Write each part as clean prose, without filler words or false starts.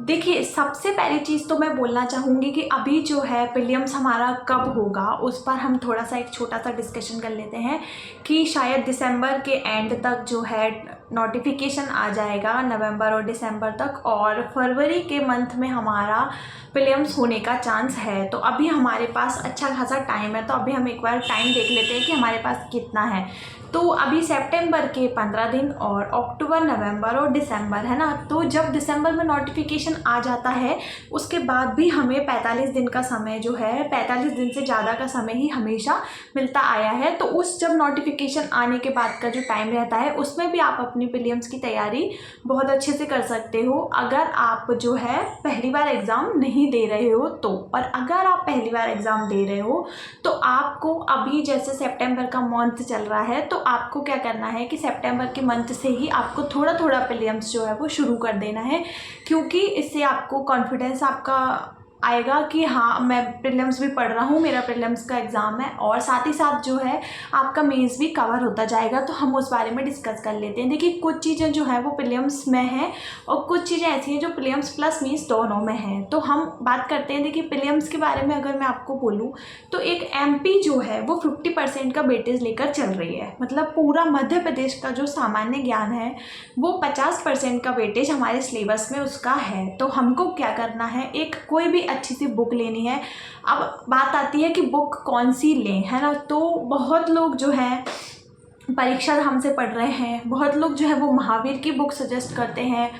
देखिए, सबसे पहली चीज़ तो मैं बोलना चाहूँगी कि अभी जो है प्रीलिम्स हमारा कब होगा, उस पर हम थोड़ा-सा एक छोटा-सा डिस्कशन कर लेते हैं कि शायद दिसंबर के एंड तक जो है नोटिफिकेशन आ जाएगा, नवंबर और दिसंबर तक, और फरवरी के मंथ में हमारा प्रीलिम्स होने का चांस है। तो अभी हमारे पास अच्छा खासा टाइम है, तो अभी हम एक बार टाइम देख लेते हैं कि हमारे पास कितना है। तो अभी सितंबर के 15 दिन और अक्टूबर, नवंबर और दिसंबर है ना। तो जब दिसंबर में नोटिफिकेशन आ जाता है, उसके बाद भी हमें 45 दिन का समय जो है, 45 दिन से ज़्यादा का समय ही हमेशा मिलता आया है। तो उस जब नोटिफिकेशन आने के बाद का जो टाइम रहता है, उसमें भी आप अपनी प्रीलिम्स की तैयारी बहुत अच्छे से कर सकते हो, अगर आप जो है पहली बार एग्ज़ाम नहीं दे रहे हो तो। और अगर आप पहली बार एग्ज़ाम दे रहे हो तो आपको अभी जैसे सितंबर का मंथ चल रहा है, तो आपको क्या करना है कि सितंबर के मंथ से ही आपको थोड़ा थोड़ा प्रीलिम्स जो है वो शुरू कर देना है, क्योंकि इससे आपको कॉन्फिडेंस आपका आएगा कि हाँ, मैं प्रीलिम्स भी पढ़ रहा हूँ, मेरा प्रीलिम्स का एग्ज़ाम है, और साथ ही साथ जो है आपका मेंस भी कवर होता जाएगा। तो हम उस बारे में डिस्कस कर लेते हैं। देखिए, कुछ चीज़ें जो है वो प्रीलिम्स में हैं और कुछ चीज़ें ऐसी हैं जो प्रीलिम्स प्लस मेंस दोनों में हैं। तो हम बात करते हैं। देखिए, प्रीलिम्स के बारे में अगर मैं आपको बोलूँ तो एक एमपी जो है वो 50% का वेटेज लेकर चल रही है। मतलब पूरा मध्य प्रदेश का जो सामान्य ज्ञान है वो 50% का वेटेज हमारे सिलेबस में उसका है। तो हमको क्या करना है, एक कोई भी अच्छी सी बुक लेनी है। अब बात आती है कि बुक कौन सी लें, है ना। तो बहुत लोग जो है परीक्षा धाम से पढ़ रहे हैं, बहुत लोग जो है वो महावीर की बुक सजेस्ट करते हैं,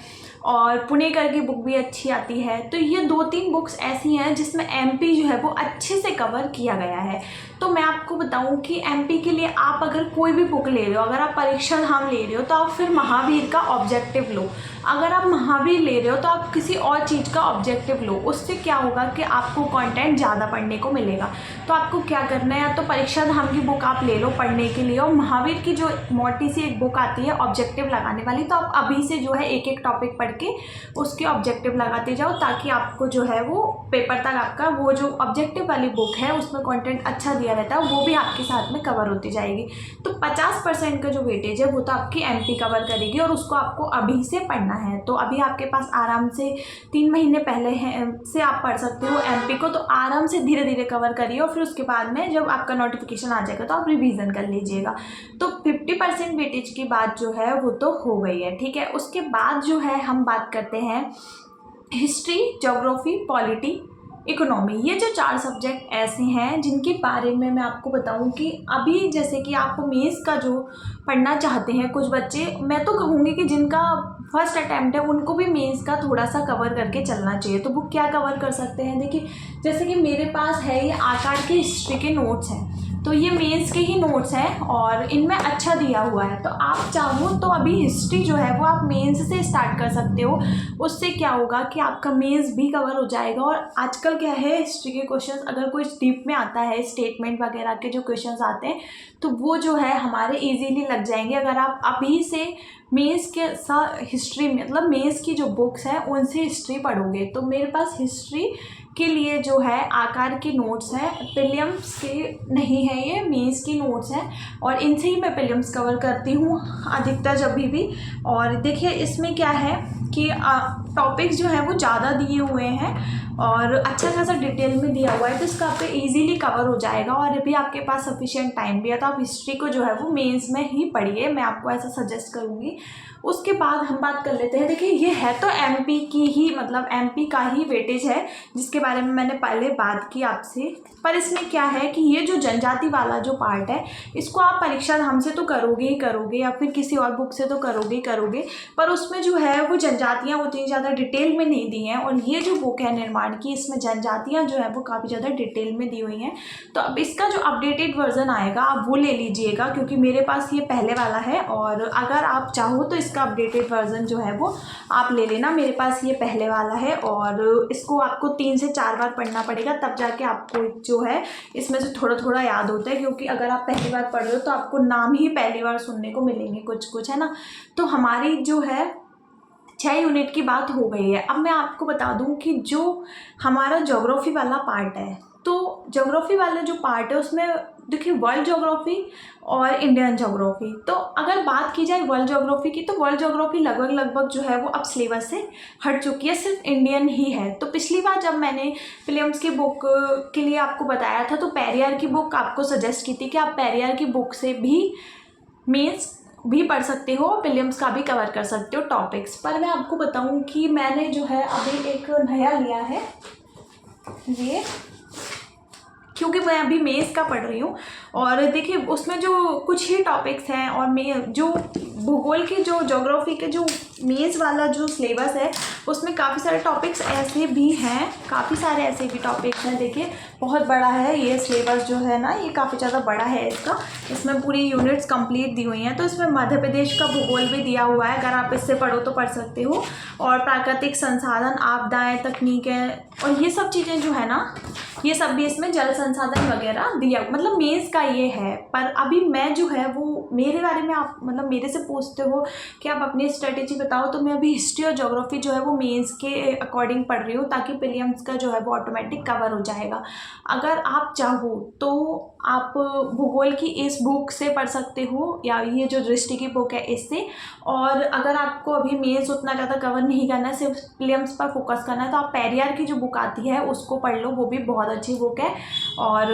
और पुणेकर की बुक भी अच्छी आती है। तो ये 2-3 बुक्स ऐसी हैं जिसमें एमपी जो है वो अच्छे से कवर किया गया है। तो मैं आपको बताऊं कि एमपी के लिए आप अगर कोई भी बुक ले रहे हो, अगर आप परीक्षा धाम ले रहे हो तो आप फिर महावीर का ऑब्जेक्टिव लो। अगर आप महावीर ले रहे हो तो आप किसी और चीज़ का ऑब्जेक्टिव लो। उससे क्या होगा कि आपको कंटेंट ज़्यादा पढ़ने को मिलेगा। तो आपको क्या करना है, या तो परीक्षा धाम की बुक आप ले लो पढ़ने के लिए, और महावीर की जो मोटी सी एक बुक आती है ऑब्जेक्टिव लगाने वाली, तो आप अभी से जो है एक एक टॉपिक पढ़ के उसके ऑब्जेक्टिव लगाते जाओ, ताकि आपको जो है वो पेपर तक आपका वो जो ऑब्जेक्टिव वाली बुक है उसमें कंटेंट अच्छा दिया रहता है, वो भी आपके साथ में कवर होती जाएगी। तो 50% का जो वेटेज है वो तो आपकी एमपी कवर करेगी, और उसको आपको अभी से पढ़ना है। तो अभी आपके पास आराम से 3 महीने पहले से आप पढ़ सकते हो एमपी को। तो आराम से धीरे धीरे कवर करिए, और फिर उसके बाद में जब आपका नोटिफिकेशन आ जाएगा तो आप रिवीजन कर लीजिएगा। तो 50% वेटेज की बात जो है वो तो हो गई है, ठीक है। उसके बाद जो है हम बात करते हैं हिस्ट्री, ज्योग्राफी, पॉलिटी, इकोनॉमी। ये जो 4 सब्जेक्ट ऐसे हैं जिनके बारे में मैं आपको बताऊं कि अभी जैसे कि आप मेंस का जो पढ़ना चाहते हैं कुछ बच्चे, मैं तो कहूँगी कि जिनका फर्स्ट अटैम्प्ट है उनको भी मेंस का थोड़ा सा कवर करके चलना चाहिए। तो वो क्या कवर कर सकते हैं, देखिए जैसे कि मेरे पास है ये आकार के हिस्ट्री के नोट्स हैं, तो ये मेंस के ही नोट्स हैं और इनमें अच्छा दिया हुआ है। तो आप चाहो तो अभी हिस्ट्री जो है वो आप मेंस से स्टार्ट कर सकते हो। उससे क्या होगा कि आपका मेंस भी कवर हो जाएगा। और आजकल क्या है, हिस्ट्री के क्वेश्चंस अगर कोई डीप में आता है, स्टेटमेंट वगैरह के जो क्वेश्चंस आते हैं, तो वो जो है हमारे इजीली लग जाएंगे अगर आप अभी से मेंस के साथ हिस्ट्री, मतलब मेंस की जो बुक्स हैं उनसे हिस्ट्री पढ़ोगे। तो मेरे पास हिस्ट्री के लिए जो है आकार के नोट्स हैं, प्रीलिम्स के नहीं है, ये मेंस की नोट्स हैं, और इनसे ही मैं प्रीलिम्स कवर करती हूँ अधिकतर जब भी। और देखिए इसमें क्या है कि टॉपिक्स जो है वो ज़्यादा दिए हुए हैं और अच्छा खासा डिटेल में दिया हुआ है, तो इसका आपको इजीली कवर हो जाएगा। और अभी आपके पास सफिशिएंट टाइम भी है, तो आप हिस्ट्री को जो है वो मेंस में ही पढ़िए, मैं आपको ऐसा सजेस्ट करूँगी। उसके बाद हम बात कर लेते हैं। देखिए ये है तो एमपी की ही, मतलब एमपी का ही वेटेज है जिसके बारे में मैंने पहले बात की आपसे। पर इसमें क्या है कि ये जो जनजाति वाला जो पार्ट है, इसको आप परीक्षा धाम से तो करोगे ही करोगे, या फिर किसी और बुक से तो करोगे ही करोगे, पर उसमें जो है वो जनजातियाँ उतनी ज़्यादा डिटेल में नहीं दी हैं। और ये जो बुक है निर्माण की, इसमें जनजातियाँ जो है वो काफ़ी ज़्यादा डिटेल में दी हुई हैं। तो अब इसका जो अपडेटेड वर्जन आएगा आप वो ले लीजिएगा, क्योंकि मेरे पास ये पहले वाला है, और अगर आप चाहो तो इसका अपडेटेड वर्जन जो है वो आप ले लेना। मेरे पास ये पहले वाला है, और इसको आपको 3 से 4 बार पढ़ना पड़ेगा, तब जाके आपको जो है इसमें से थोड़ा थोड़ा याद होता है। क्योंकि अगर आप पहली बार पढ़ रहे हो तो आपको नाम ही पहली बार सुनने को मिलेंगे कुछ कुछ, है ना। तो हमारी जो है 6 यूनिट की बात हो गई है। अब मैं आपको बता दूं कि जो हमारा ज्योग्राफी वाला पार्ट है, तो ज्योग्राफी वाला जो पार्ट है उसमें देखिए वर्ल्ड ज्योग्राफी और इंडियन ज्योग्राफी, तो अगर बात की जाए वर्ल्ड ज्योग्राफी की, तो वर्ल्ड ज्योग्राफी लगभग जो है वो अब सिलेबस से हट चुकी है, सिर्फ इंडियन ही है। तो पिछली बार जब मैंने प्रीलिम्स की बुक के लिए आपको बताया था, तो पेरियार की बुक आपको सजेस्ट की थी कि आप पेरियार की बुक से भी मेंस भी पढ़ सकते हो और प्रीलिम्स का भी कवर कर सकते हो टॉपिक्स। पर मैं आपको बताऊं कि मैंने जो है अभी एक नया लिया है ये, क्योंकि मैं अभी मेंस का पढ़ रही हूँ। और देखिए उसमें जो कुछ ही टॉपिक्स हैं, और मैं जो भूगोल की जो ज्योग्राफी के जो मेंस वाला जो सिलेबस है उसमें काफ़ी सारे टॉपिक्स ऐसे भी हैं, काफ़ी सारे ऐसे भी टॉपिक्स हैं। देखिए बहुत बड़ा है ये सिलेबस जो है ना, ये काफ़ी ज़्यादा बड़ा है इसका, इसमें पूरी यूनिट्स कंप्लीट दी हुई हैं। तो इसमें मध्य प्रदेश का भूगोल भी दिया हुआ है, अगर आप इससे पढ़ो तो पढ़ सकते हो। और प्राकृतिक संसाधन, आपदाएँ, तकनीकें और ये सब चीज़ें जो है ना, ये सब भी इसमें जल संसाधन वगैरह दिया, मतलब मेंस का ये है। पर अभी मैं जो है वो मेरे बारे में आप मतलब मेरे से पूछते हो कि आप अपनी स्ट्रेटेजी बताओ, तो मैं अभी हिस्ट्री और ज्योग्राफी जो है वो मेंस के अकॉर्डिंग पढ़ रही हूँ, ताकि प्रीलिम्स का जो है वो ऑटोमेटिक कवर हो जाएगा। अगर आप चाहो तो आप भूगोल की इस बुक से पढ़ सकते हो, या ये जो दृष्टि की बुक है इससे। और अगर आपको अभी मेंस उतना ज़्यादा कवर नहीं करना है, सिर्फ प्रीलिम्स पर फोकस करना है, तो आप पेरियार की जो बुक आती है उसको पढ़ लो, वो भी बहुत अच्छी बुक है। और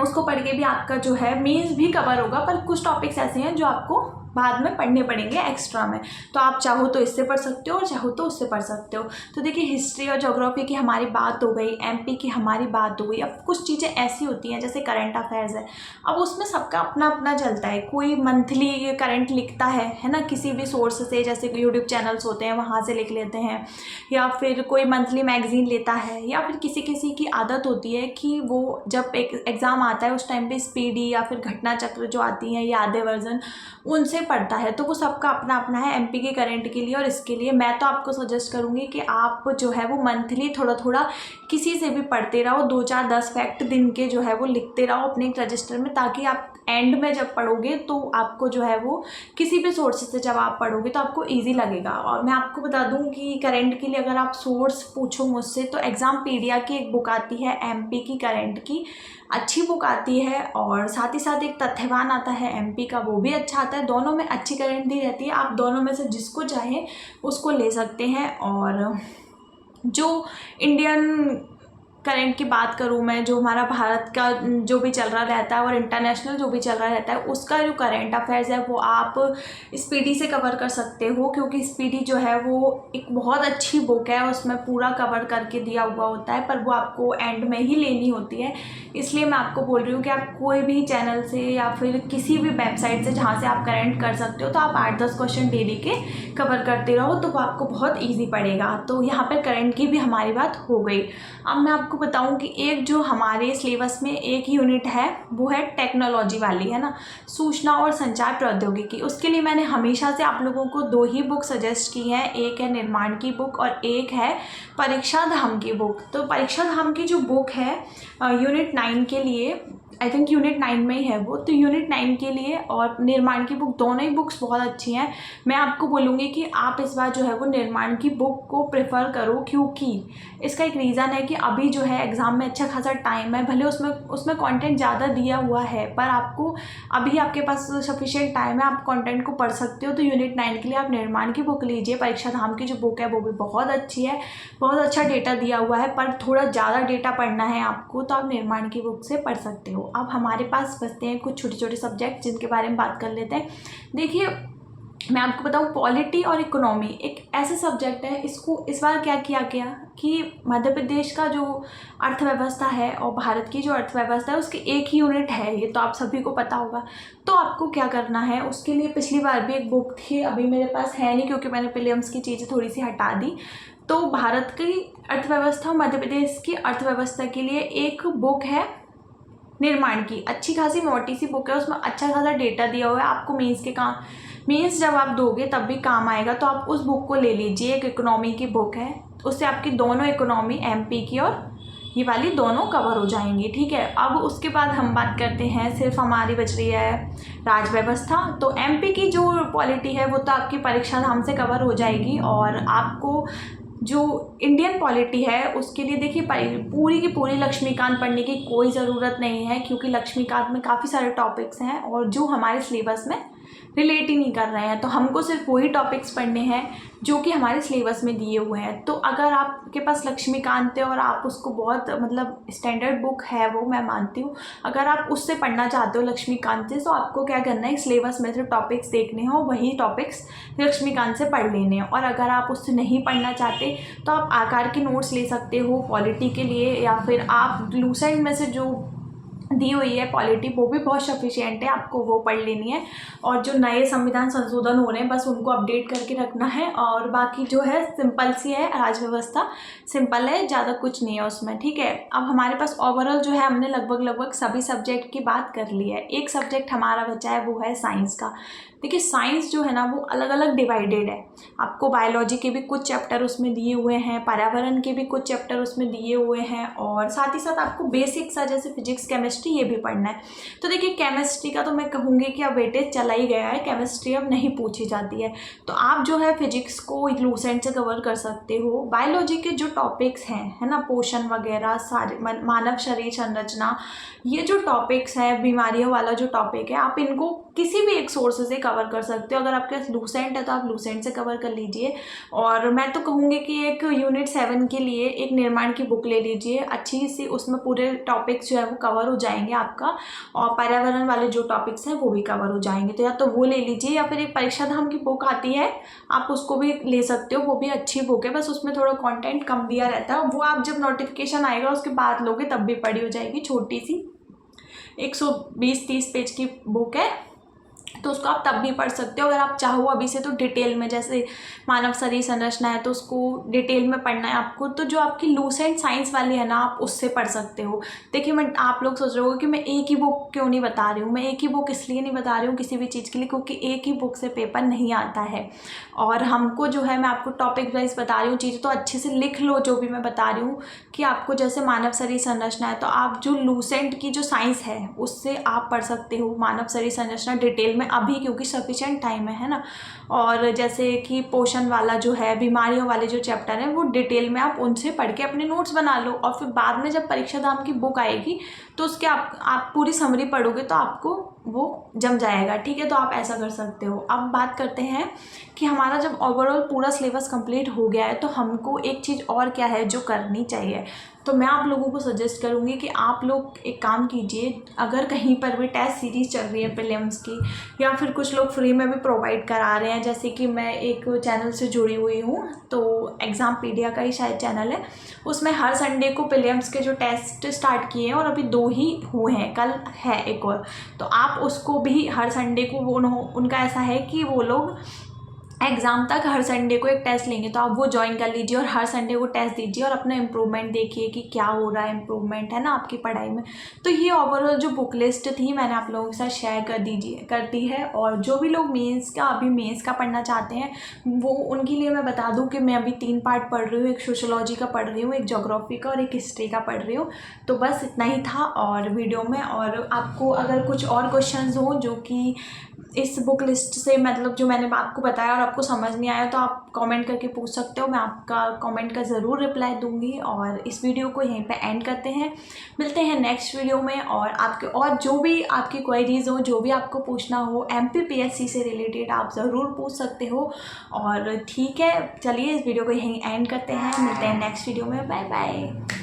उसको पढ़ के भी आपका जो है मेंस भी कवर होगा। पर कुछ टॉपिक्स ऐसे हैं जो आपको बाद में पढ़ने पड़ेंगे एक्स्ट्रा में, तो आप चाहो तो इससे पढ़ सकते हो और चाहो तो उससे पढ़ सकते हो। तो देखिए हिस्ट्री और ज्योग्राफी की हमारी बात हो गई, एमपी की हमारी बात हो गई। अब कुछ चीज़ें ऐसी होती हैं जैसे करंट अफेयर्स है, अब उसमें सबका अपना अपना चलता है। कोई मंथली करंट लिखता है ना, किसी भी सोर्स से, जैसे यूट्यूब चैनल्स होते हैं वहाँ से लिख लेते हैं, या फिर कोई मंथली मैगजीन लेता है, या फिर किसी किसी की आदत होती है कि वो जब एक एग्ज़ाम आता है उस टाइम पे स्पीडी या फिर घटना चक्र जो आती हैं, यादें वर्जन, उनसे पढ़ता है। तो वो सबका अपना अपना है एमपी के करंट के लिए और इसके लिए। मैं तो आपको सजेस्ट करूँगी कि आप जो है वो मंथली थोड़ा थोड़ा किसी से भी पढ़ते रहो, 2 4 10 फैक्ट दिन के जो है वो लिखते रहो अपने एक रजिस्टर में, ताकि आप एंड में जब पढ़ोगे तो आपको जो है वो किसी भी सोर्स से जब आप पढ़ोगे तो आपको ईजी लगेगा। और मैं आपको बता दूं कि करंट के लिए अगर आप सोर्स पूछो मुझसे, तो एग्जामपीडिया की एक बुक आती है एमपी की करंट की, अच्छी बुक आती है। और साथ ही साथ एक तथ्यवान आता है एमपी का, वो भी अच्छा आता है। दोनों में अच्छी करंट दी रहती है, आप दोनों में से जिसको चाहे उसको ले सकते हैं। और जो इंडियन करंट की बात करूँ मैं, जो हमारा भारत का जो भी चल रहा रहता है और इंटरनेशनल जो भी चल रहा रहता है, उसका जो करंट अफेयर्स है वो आप स्पीडी से कवर कर सकते हो, क्योंकि स्पीडी जो है वो एक बहुत अच्छी बुक है, उसमें पूरा कवर करके दिया हुआ होता है, पर वो आपको एंड में ही लेनी होती है। इसलिए मैं आपको बोल रही हूँ कि आप कोई भी चैनल से या फिर किसी भी वेबसाइट से जहाँ से आप करंट कर सकते हो, तो आप 8-10 क्वेश्चन डेली के कवर करते रहो, तो वो आपको बहुत ईजी पड़ेगा। तो यहाँ पर करंट की भी हमारी बात हो गई। अब मैं आपको बताऊं कि एक जो हमारे सिलेबस में एक यूनिट है वो है टेक्नोलॉजी वाली, है ना, सूचना और संचार प्रौद्योगिकी। उसके लिए मैंने हमेशा से आप लोगों को 2 ही बुक सजेस्ट की हैं, एक है निर्माण की बुक और एक है परीक्षा धाम की बुक। तो परीक्षा धाम की जो बुक है यूनिट 9 के लिए, आई थिंक यूनिट 9 में ही है वो, तो यूनिट 9 के लिए और निर्माण की बुक, दोनों ही बुक्स बहुत अच्छी हैं। मैं आपको बोलूँगी कि आप इस बार जो है वो निर्माण की बुक को प्रेफर करो, क्योंकि इसका एक रीज़न है कि अभी जो है एग्ज़ाम में अच्छा खासा टाइम है, भले उसमें कंटेंट ज़्यादा दिया हुआ है, पर आपको अभी आपके पास सफिशिएंट टाइम है, आप कंटेंट को पढ़ सकते हो। तो यूनिट 9 के लिए आप निर्माण की बुक लीजिए। परीक्षा धाम की जो बुक है वो भी बहुत अच्छी है, बहुत अच्छा डेटा दिया हुआ है, पर थोड़ा ज़्यादा डेटा पढ़ना है आपको, तो आप निर्माण की बुक से पढ़ सकते हो। अब हमारे पास बचते हैं कुछ छोटे छोटे सब्जेक्ट जिनके बारे में बात कर लेते हैं। देखिए मैं आपको बताऊँ, पॉलिटी और इकोनॉमी एक ऐसे सब्जेक्ट है, इसको इस बार क्या किया गया कि मध्य प्रदेश का जो अर्थव्यवस्था है और भारत की जो अर्थव्यवस्था है उसकी एक ही यूनिट है, ये तो आप सभी को पता होगा। तो आपको क्या करना है, उसके लिए पिछली बार भी एक बुक थी, अभी मेरे पास है नहीं क्योंकि मैंने प्रीलिम्स की चीज़ें थोड़ी सी हटा दी। तो भारत की अर्थव्यवस्था और मध्य प्रदेश की अर्थव्यवस्था के लिए एक बुक है निर्माण की, अच्छी खासी मोटी सी बुक है, उसमें अच्छा खासा डेटा दिया हुआ है, आपको मीन्स जब आप दोगे तब भी काम आएगा। तो आप उस बुक को ले लीजिए, एक इकोनॉमी की बुक है, उससे आपकी दोनों इकोनॉमी एमपी की और ये वाली दोनों कवर हो जाएंगी, ठीक है। अब उसके बाद हम बात करते हैं, सिर्फ हमारी बच रही है राज व्यवस्था। तो एमपी की जो पॉलिटी है वो तो आपकी परीक्षा धाम से कवर हो जाएगी, और आपको जो इंडियन पॉलिटी है उसके लिए देखिए पूरी की पूरी लक्ष्मीकांत पढ़ने की कोई ज़रूरत नहीं है, क्योंकि लक्ष्मीकांत में काफ़ी सारे टॉपिक्स हैं और जो हमारे सिलेबस में रिलेट ही नहीं कर रहे हैं। तो हमको सिर्फ वही टॉपिक्स पढ़ने हैं जो कि हमारे सिलेबस में दिए हुए हैं। तो अगर आपके पास लक्ष्मीकांत है और आप उसको बहुत मतलब स्टैंडर्ड बुक है वो, मैं मानती हूँ, अगर आप उससे पढ़ना चाहते हो लक्ष्मीकांत से, तो आपको क्या करना है, सिलेबस में से टॉपिक्स देखने हो, वही टॉपिक्स लक्ष्मीकांत से पढ़ लेने हैं। और अगर आप उससे नहीं पढ़ना चाहते तो आप आकार के नोट्स ले सकते हो पॉलिटी के लिए, या फिर आप लूसेंट में से जो दी हुई है पॉलिटी वो भी बहुत सफिशिएंट है, आपको वो पढ़ लेनी है। और जो नए संविधान संशोधन हो रहे हैं बस उनको अपडेट करके रखना है, और बाकी जो है सिंपल सी है, राज्य व्यवस्था सिंपल है, ज़्यादा कुछ नहीं है उसमें, ठीक है। अब हमारे पास ओवरऑल जो है हमने लगभग सभी सब्जेक्ट की बात कर ली है। एक सब्जेक्ट हमारा बचा है वो है साइंस का। देखिए साइंस जो है ना वो अलग अलग डिवाइडेड है। आपको बायोलॉजी के भी कुछ चैप्टर उसमें दिए हुए हैं, पर्यावरण के भी कुछ चैप्टर उसमें दिए हुए हैं, और साथ ही साथ आपको बेसिक सा जैसे फिजिक्स केमिस्ट्री ये भी पढ़ना है। तो देखिए केमिस्ट्री का तो मैं कहूँगी कि अब वेटेज चला ही गया है, केमिस्ट्री अब नहीं पूछी जाती है। तो आप जो है फिजिक्स को लूसेंट से कवर कर सकते हो। बायोलॉजी के जो टॉपिक्स हैं, है ना, पोषण वगैरह, सारे मानव शरीर संरचना, ये जो टॉपिक्स हैं, बीमारियों वाला जो टॉपिक है, आप इनको किसी भी एक सोर्स से कवर कर सकते हो। अगर आपके पास लूसेंट है तो आप लूसेंट से कवर कर लीजिए। और मैं तो कहूँगी कि एक यूनिट 7 के लिए एक निर्माण की बुक ले लीजिए अच्छी सी, उसमें पूरे टॉपिक्स जो है वो कवर हो जाएंगे आपका, और पर्यावरण वाले जो टॉपिक्स हैं वो भी कवर हो जाएंगे। तो या तो वो ले लीजिए, या फिर एक परीक्षा धाम की बुक आती है आप उसको भी ले सकते हो, वो भी अच्छी बुक है, बस उसमें थोड़ा कंटेंट कम दिया रहता है। वो आप जब नोटिफिकेशन आएगा उसके बाद लोगे तब भी पढ़ी हो जाएगी, छोटी सी 120-30 पेज की बुक है, तो उसको आप तब भी पढ़ सकते हो अगर आप चाहो अभी से। तो डिटेल में जैसे मानव शरीर संरचना है तो उसको डिटेल में पढ़ना है आपको, तो जो आपकी लूसेंट साइंस वाली है ना आप उससे पढ़ सकते हो। देखिए मैं, आप लोग सोच रहे हो कि मैं एक ही बुक क्यों नहीं बता रही हूँ, मैं एक ही बुक इसलिए नहीं बता रही हूँ किसी भी चीज़ के लिए, क्योंकि एक ही बुक से पेपर नहीं आता है। और हमको जो है, मैं आपको टॉपिक वाइज बता रही हूँ चीज़ें, तो अच्छे से लिख लो जो भी मैं बता रही हूँ। कि आपको जैसे मानव शरीर संरचना है तो आप जो लूसेंट की जो साइंस है उससे आप पढ़ सकते हो मानव शरीर संरचना डिटेल में अभी, क्योंकि सफिशिएंट टाइम है ना। और जैसे कि पोषण वाला जो है, बीमारियों वाले जो चैप्टर है वो डिटेल में आप उनसे पढ़ के अपने नोट्स बना लो, और फिर बाद में जब परीक्षा धाम की बुक आएगी तो उसके आप पूरी समरी पढ़ोगे तो आपको वो जम जाएगा, ठीक है। तो आप ऐसा कर सकते हो। अब बात करते हैं कि हमारा जब ओवरऑल पूरा सिलेबस कंप्लीट हो गया है तो हमको एक चीज़ और क्या है जो करनी चाहिए। तो मैं आप लोगों को सजेस्ट करूँगी कि आप लोग एक काम कीजिए, अगर कहीं पर भी टेस्ट सीरीज़ चल रही है प्रीलिम्स की, या फिर कुछ लोग फ्री में भी प्रोवाइड करा रहे हैं, जैसे कि मैं एक चैनल से जुड़ी हुई हूँ, तो एग्ज़ामपीडिया का ही शायद चैनल है, उसमें हर संडे को प्रीलिम्स के जो टेस्ट स्टार्ट किए हैं और अभी 2 ही हुए हैं, कल है एक और, तो आप उसको भी हर संडे को, वो उनका ऐसा है कि वो लोग एग्ज़ाम तक हर संडे को एक टेस्ट लेंगे, तो आप वो ज्वाइन कर लीजिए और हर संडे को टेस्ट दीजिए और अपना इम्प्रूवमेंट देखिए कि क्या हो रहा है, इम्प्रूवमेंट है ना आपकी पढ़ाई में। तो ये ओवरऑल जो बुक लिस्ट थी मैंने आप लोगों के साथ शेयर कर दी है। और जो भी लोग अभी मेंस का पढ़ना चाहते हैं वो उनके लिए मैं बता दूं कि मैं अभी 3 पार्ट पढ़ रही हूँ, एक सोशोलॉजी का पढ़ रही हूँ, एक ज्योग्राफी का और एक हिस्ट्री का पढ़ रही हूँ। तो बस इतना ही था और वीडियो में। और आपको अगर कुछ और क्वेश्चंस हो जो कि इस बुक लिस्ट से, मतलब जो मैंने आपको बताया और आपको समझ नहीं आया, तो आप कमेंट करके पूछ सकते हो, मैं आपका कमेंट का ज़रूर रिप्लाई दूंगी। और इस वीडियो को यहीं पे एंड करते हैं, मिलते हैं नेक्स्ट वीडियो में। और आपके और जो भी आपकी क्वेरीज हो, जो भी आपको पूछना हो MPPSC से रिलेटेड, आप ज़रूर पूछ सकते हो। और ठीक है, चलिए इस वीडियो को यहीं एंड करते हैं, मिलते हैं नेक्स्ट वीडियो में, बाय बाय।